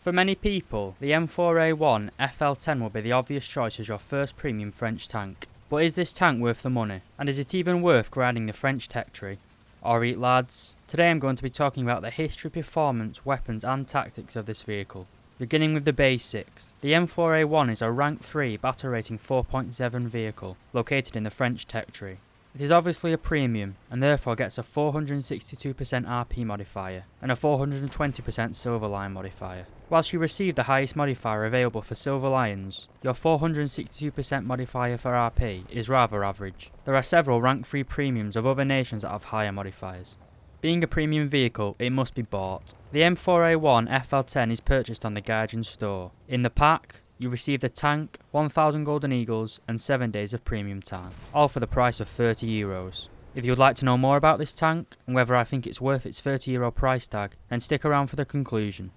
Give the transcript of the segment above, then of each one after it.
For many people, the M4A1 FL-10 will be the obvious choice as your first premium French tank. But is this tank worth the money? And is it even worth grinding the French tech tree? Alright lads, today I'm going to be talking about the history, performance, weapons and tactics of this vehicle. Beginning with the basics, the M4A1 is a rank 3 battle rating 4.7 vehicle, located in the French tech tree. It is obviously a premium, and therefore gets a 462% RP modifier, and a 420% Silverline modifier. Whilst you receive the highest modifier available for Silver Lions, your 462% modifier for RP is rather average. There are several rank 3 premiums of other nations that have higher modifiers. Being a premium vehicle, it must be bought. The M4A1 FL-10 is purchased on the Gaijin store. In the pack, you receive the tank, 1000 Golden Eagles and 7 days of premium time, all for the price of €30. If you would like to know more about this tank, and whether I think it's worth its €30 price tag, then stick around for the conclusion.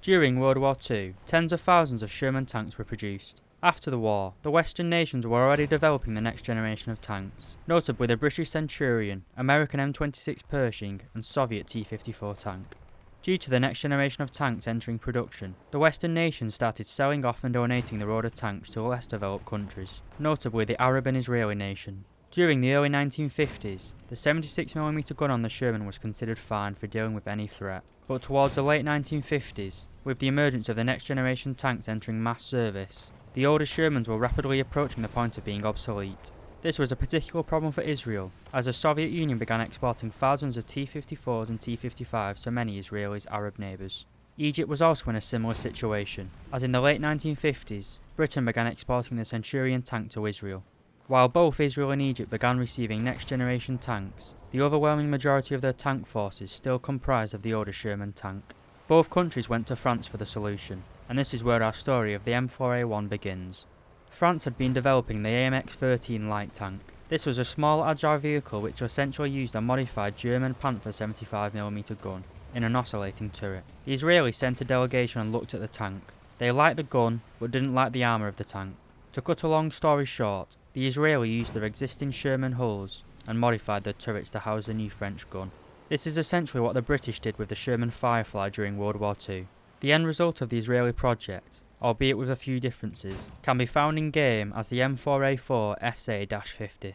During World War II, tens of thousands of Sherman tanks were produced. After the war, the Western nations were already developing the next generation of tanks, notably the British Centurion, American M26 Pershing and Soviet T-54 tank. Due to the next generation of tanks entering production, the Western nations started selling off and donating their ordered tanks to less developed countries, notably the Arab and Israeli nation. During the early 1950s, the 76mm gun on the Sherman was considered fine for dealing with any threat, but towards the late 1950s, with the emergence of the next generation tanks entering mass service, the older Shermans were rapidly approaching the point of being obsolete. This was a particular problem for Israel, as the Soviet Union began exporting thousands of T-54s and T-55s to many Israelis' Arab neighbours. Egypt was also in a similar situation, as in the late 1950s, Britain began exporting the Centurion tank to Israel. While both Israel and Egypt began receiving next generation tanks, the overwhelming majority of their tank forces still comprised of the older Sherman tank. Both countries went to France for the solution, and this is where our story of the M4A1 begins. France had been developing the AMX-13 light tank. This was a small agile vehicle which essentially used a modified German Panther 75mm gun in an oscillating turret. The Israelis sent a delegation and looked at the tank. They liked the gun but didn't like the armour of the tank. To cut a long story short, the Israelis used their existing Sherman hulls and modified their turrets to house the new French gun. This is essentially what the British did with the Sherman Firefly during World War II. The end result of the Israeli project, albeit with a few differences, can be found in game as the M4A4 SA-50.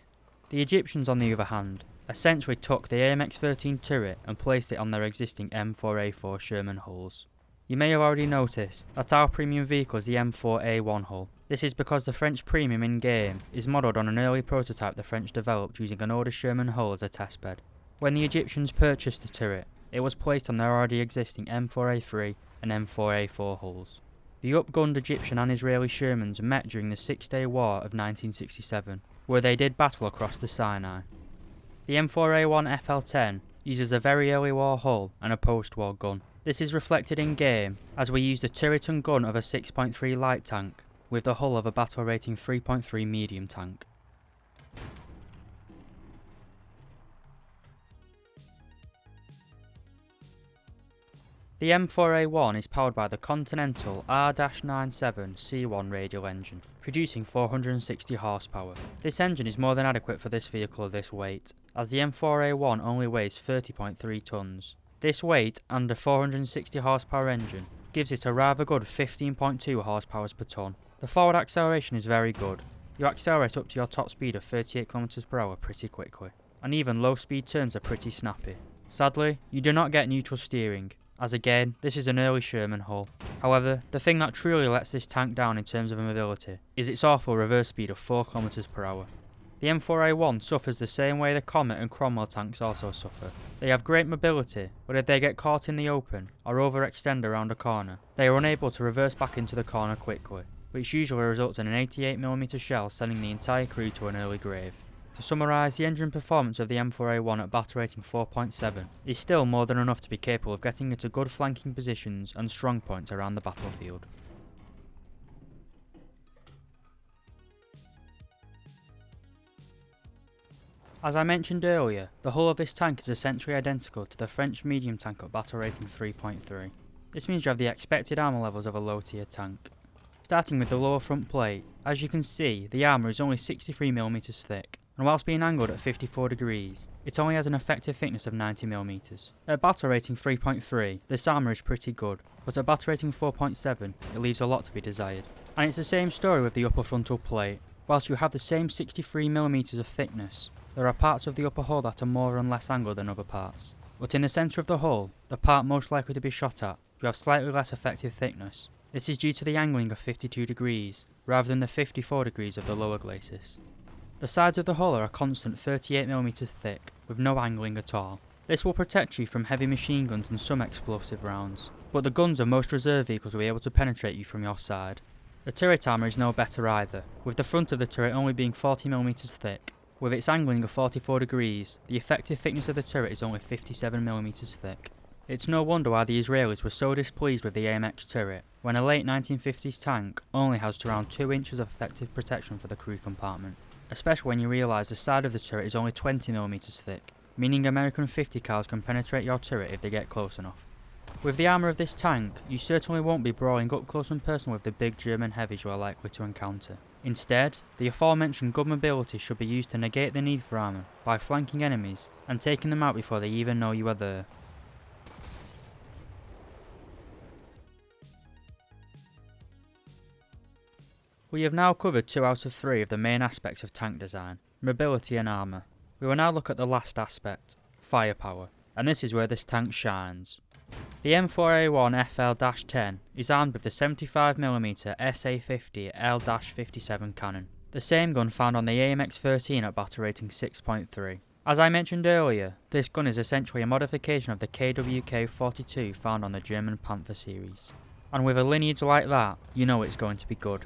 The Egyptians, on the other hand, essentially took the AMX-13 turret and placed it on their existing M4A4 Sherman hulls. You may have already noticed that our premium vehicle is the M4A1 hull. This is because the French premium in-game is modelled on an early prototype the French developed using an older Sherman hull as a testbed. When the Egyptians purchased the turret, it was placed on their already existing M4A3 and M4A4 hulls. The upgunned Egyptian and Israeli Shermans met during the Six-Day War of 1967, where they did battle across the Sinai. The M4A1 FL-10 uses a very early war hull and a post-war gun. This is reflected in game, as we used the turret and gun of a 6.3 light tank, with the hull of a battle rating 3.3 medium tank. The M4A1 is powered by the Continental R-97 C1 radial engine, producing 460 horsepower. This engine is more than adequate for this vehicle of this weight, as the M4A1 only weighs 30.3 tons. This weight and a 460 horsepower engine gives it a rather good 15.2 horsepower per ton. The forward acceleration is very good. You accelerate up to your top speed of 38 km per hour pretty quickly, and even low speed turns are pretty snappy. Sadly, you do not get neutral steering, as again, this is an early Sherman hull. However, the thing that truly lets this tank down in terms of mobility is its awful reverse speed of 4 km per hour. The M4A1 suffers the same way the Comet and Cromwell tanks also suffer. They have great mobility, but if they get caught in the open or overextend around a corner, they are unable to reverse back into the corner quickly, which usually results in an 88mm shell sending the entire crew to an early grave. To summarise, the engine performance of the M4A1 at battle rating 4.7 is still more than enough to be capable of getting into good flanking positions and strong points around the battlefield. As I mentioned earlier, the hull of this tank is essentially identical to the French medium tank at battle rating 3.3. This means you have the expected armour levels of a low tier tank. Starting with the lower front plate, as you can see, the armour is only 63mm thick, and whilst being angled at 54 degrees, it only has an effective thickness of 90mm. At battle rating 3.3, this armour is pretty good, but at battle rating 4.7, it leaves a lot to be desired. And it's the same story with the upper frontal plate. Whilst you have the same 63mm of thickness, there are parts of the upper hull that are more and less angled than other parts. But in the centre of the hull, the part most likely to be shot at, you have slightly less effective thickness. This is due to the angling of 52 degrees, rather than the 54 degrees of the lower glacis. The sides of the hull are a constant 38mm thick, with no angling at all. This will protect you from heavy machine guns and some explosive rounds, but the guns of most reserve vehicles will be able to penetrate you from your side. The turret armour is no better either, with the front of the turret only being 40mm thick. With its angling of 44 degrees, the effective thickness of the turret is only 57mm thick. It's no wonder why the Israelis were so displeased with the AMX turret, when a late 1950s tank only has around 2 inches of effective protection for the crew compartment. Especially when you realise the side of the turret is only 20mm thick, meaning American 50 cals can penetrate your turret if they get close enough. With the armour of this tank, you certainly won't be brawling up close and personal with the big German heavies you are likely to encounter. Instead, the aforementioned good mobility should be used to negate the need for armour by flanking enemies and taking them out before they even know you are there. We have now covered 2 out of 3 of the main aspects of tank design, mobility and armour. We will now look at the last aspect, firepower, and this is where this tank shines. The M4A1 FL-10 is armed with the 75mm SA50 L-57 cannon, the same gun found on the AMX-13 at battle rating 6.3. As I mentioned earlier, this gun is essentially a modification of the KWK-42 found on the German Panther series. And with a lineage like that, you know it's going to be good.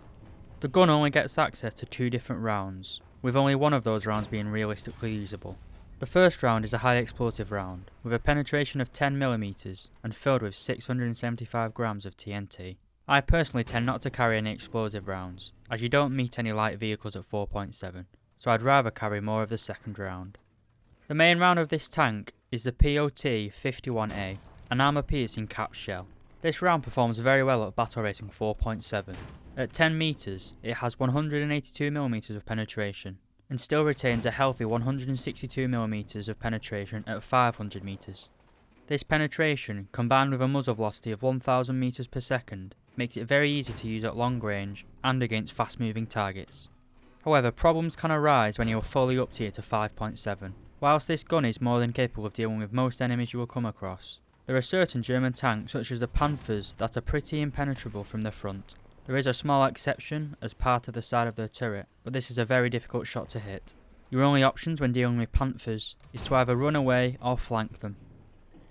The gun only gets access to 2 different rounds, with only one of those rounds being realistically usable. The first round is a high explosive round, with a penetration of 10mm and filled with 675 grams of TNT. I personally tend not to carry any explosive rounds, as you don't meet any light vehicles at 4.7, so I'd rather carry more of the second round. The main round of this tank is the POT-51A, an armour-piercing cap shell. This round performs very well at battle rating 4.7. At 10 meters, it has 182mm of penetration, and still retains a healthy 162mm of penetration at 500 meters. This penetration, combined with a muzzle velocity of 1000 meters per second, makes it very easy to use at long range and against fast moving targets. However, problems can arise when you are fully up tier to 5.7. Whilst this gun is more than capable of dealing with most enemies you will come across, there are certain German tanks such as the Panthers that are pretty impenetrable from the front. There is a small exception as part of the side of the turret, but this is a very difficult shot to hit. Your only options when dealing with Panthers is to either run away or flank them.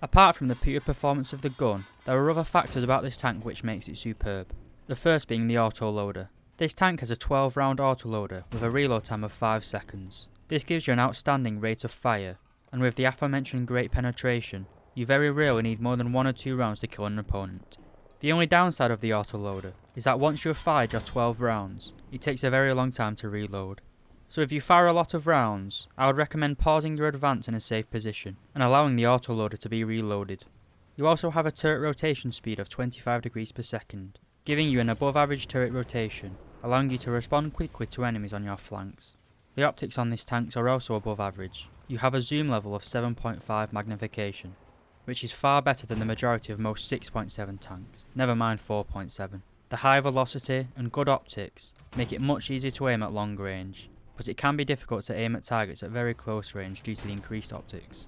Apart from the pure performance of the gun, there are other factors about this tank which makes it superb. The first being the autoloader. This tank has a 12 round autoloader with a reload time of 5 seconds. This gives you an outstanding rate of fire, and with the aforementioned great penetration, you very rarely need more than 1 or 2 rounds to kill an opponent. The only downside of the autoloader is that once you have fired your 12 rounds, it takes a very long time to reload. So if you fire a lot of rounds, I would recommend pausing your advance in a safe position and allowing the autoloader to be reloaded. You also have a turret rotation speed of 25 degrees per second, giving you an above average turret rotation, allowing you to respond quickly to enemies on your flanks. The optics on this tank are also above average. You have a zoom level of 7.5 magnification, which is far better than the majority of most 6.7 tanks, never mind 4.7. The high velocity and good optics make it much easier to aim at long range, but it can be difficult to aim at targets at very close range due to the increased optics.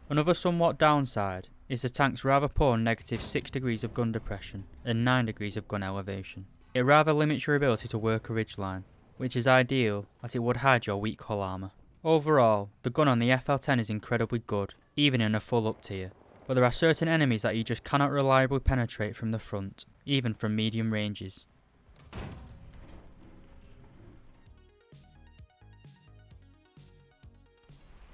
Another somewhat downside is the tank's rather poor -6 degrees of gun depression and 9 degrees of gun elevation. It rather limits your ability to work a ridgeline, which is ideal as it would hide your weak hull armour. Overall, the gun on the FL-10 is incredibly good, even in a full up tier, but there are certain enemies that you just cannot reliably penetrate from the front, even from medium ranges.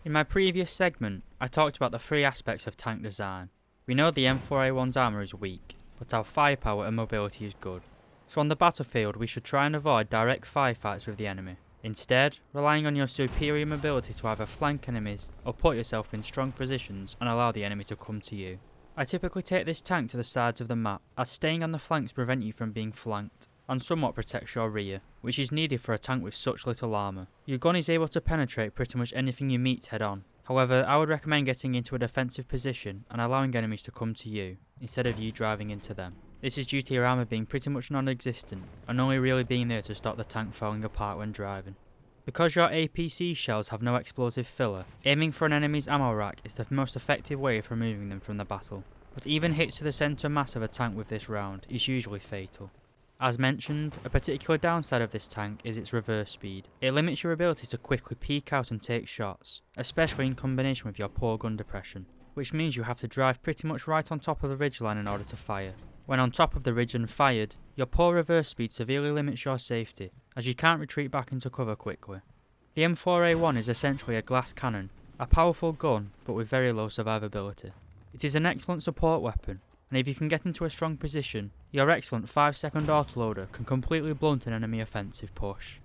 In my previous segment, I talked about the 3 aspects of tank design. We know the M4A1's armour is weak, but our firepower and mobility is good. So on the battlefield we should try and avoid direct firefights with the enemy. Instead, relying on your superior mobility to either flank enemies or put yourself in strong positions and allow the enemy to come to you. I typically take this tank to the sides of the map, as staying on the flanks prevent you from being flanked. and somewhat protects your rear, which is needed for a tank with such little armour. Your gun is able to penetrate pretty much anything you meet head on. However, I would recommend getting into a defensive position and allowing enemies to come to you, instead of you driving into them. This is due to your armour being pretty much non-existent, and only really being there to stop the tank falling apart when driving. Because your APC shells have no explosive filler, aiming for an enemy's ammo rack is the most effective way of removing them from the battle. But even hits to the centre mass of a tank with this round is usually fatal. As mentioned, a particular downside of this tank is its reverse speed. It limits your ability to quickly peek out and take shots, especially in combination with your poor gun depression, which means you have to drive pretty much right on top of the ridgeline in order to fire. When on top of the ridge and fired, your poor reverse speed severely limits your safety, as you can't retreat back into cover quickly. The M4A1 is essentially a glass cannon, a powerful gun but with very low survivability. It is an excellent support weapon, and if you can get into a strong position, your excellent 5-second autoloader can completely blunt an enemy offensive push.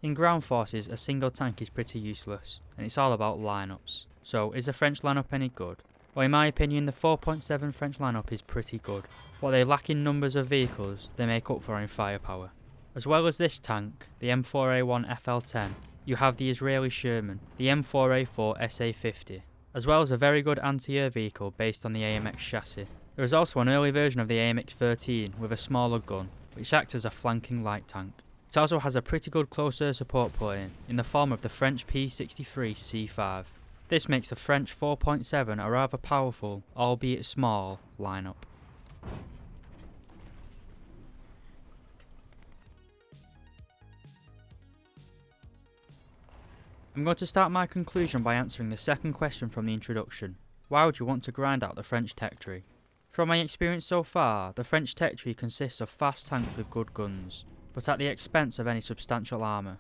In ground forces, a single tank is pretty useless, and it's all about lineups. So, is the French lineup any good? Well, in my opinion, the 4.7 French lineup is pretty good. What they lack in numbers of vehicles, they make up for in firepower. As well as this tank, the M4A1 FL-10, you have the Israeli Sherman, the M4A4 SA-50, as well as a very good anti-air vehicle based on the AMX chassis. There is also an early version of the AMX-13 with a smaller gun, which acts as a flanking light tank. It also has a pretty good close air support plane in the form of the French P63 C5. This makes the French 4.7 a rather powerful, albeit small, lineup. I'm going to start my conclusion by answering the second question from the introduction. Why would you want to grind out the French tech tree? From my experience so far, the French tech tree consists of fast tanks with good guns, but at the expense of any substantial armour.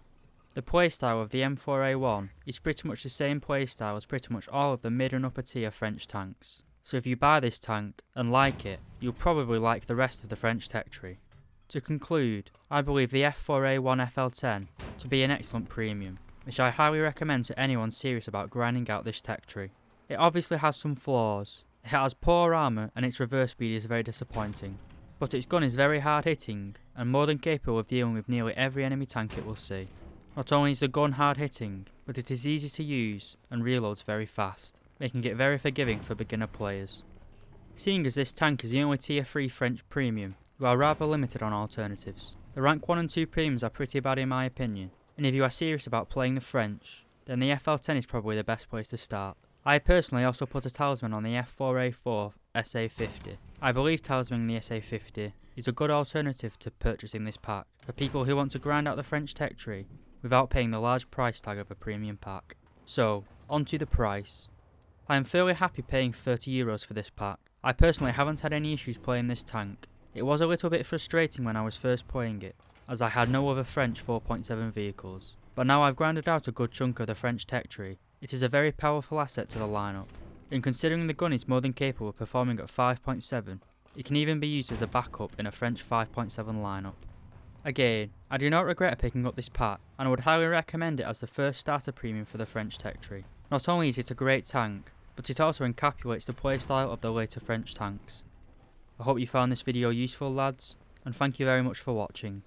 The playstyle of the M4A1 is pretty much the same playstyle as pretty much all of the mid and upper tier French tanks, so if you buy this tank and like it, you'll probably like the rest of the French tech tree. To conclude, I believe the M4A1 FL-10 to be an excellent premium, which I highly recommend to anyone serious about grinding out this tech tree. It obviously has some flaws. It has poor armour and its reverse speed is very disappointing, but its gun is very hard hitting and more than capable of dealing with nearly every enemy tank it will see. Not only is the gun hard hitting, but it is easy to use and reloads very fast, making it very forgiving for beginner players. Seeing as this tank is the only tier 3 French premium, you are rather limited on alternatives. The rank 1 and 2 premiums are pretty bad in my opinion, and if you are serious about playing the French, then the FL-10 is probably the best place to start. I personally also put a talisman on the F4A4 SA-50. I believe talismaning the SA-50 is a good alternative to purchasing this pack for people who want to grind out the French tech tree without paying the large price tag of a premium pack. So, on to the price. I am fairly happy paying €30 for this pack. I personally haven't had any issues playing this tank. It was a little bit frustrating when I was first playing it, as I had no other French 4.7 vehicles, but now I've grinded out a good chunk of the French tech tree. It is a very powerful asset to the lineup, and considering the gun is more than capable of performing at 5.7, it can even be used as a backup in a French 5.7 lineup. Again, I do not regret picking up this pack, and I would highly recommend it as the first starter premium for the French tech tree. Not only is it a great tank, but it also encapsulates the playstyle of the later French tanks. I hope you found this video useful lads, and thank you very much for watching.